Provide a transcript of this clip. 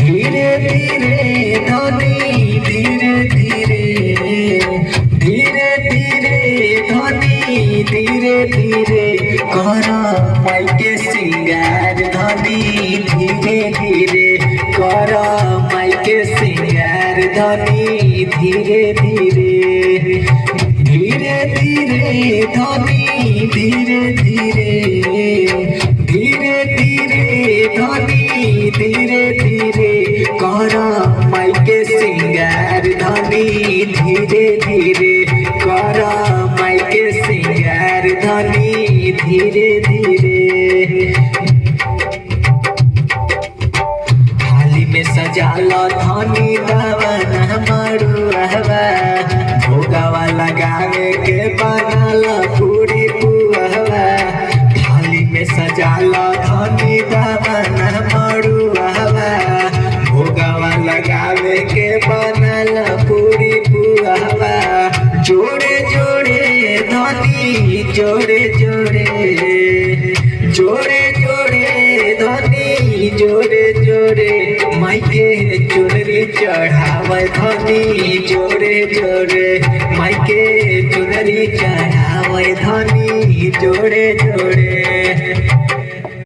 धीरे धीरे धनी धीरे धीरे धीरे धीरे धनी धीरे धीरे कर माइके सिंगार धनी धीरे धीरे कर माइके सिंगार धनी धीरे धीरे धीरे धीरे धनी धीरे धीरे धीरे धीरे धनी धीरे धीरे कर माइके सिंगार धनी धीरे धीरे कर माइके सिंगार धनी धीरे धीरे थाली में सजाला धनी दवाना मड़ुआ भोगावा लगावे के बनाला पूरी पुआ थाली में सजाला धनी दवाना मड़ुआ भोगावा लगावे के बनाला पूरी पुआ जोड़े जोड़े धनी जोड़े जोड़े जोड़े जोड़े धनी जोड़े जोड़े माइके चुनरी चढ़ावे धनी जोड़े जोड़े माइके चुनरी चढ़ावे धनी जोड़े जोड़े।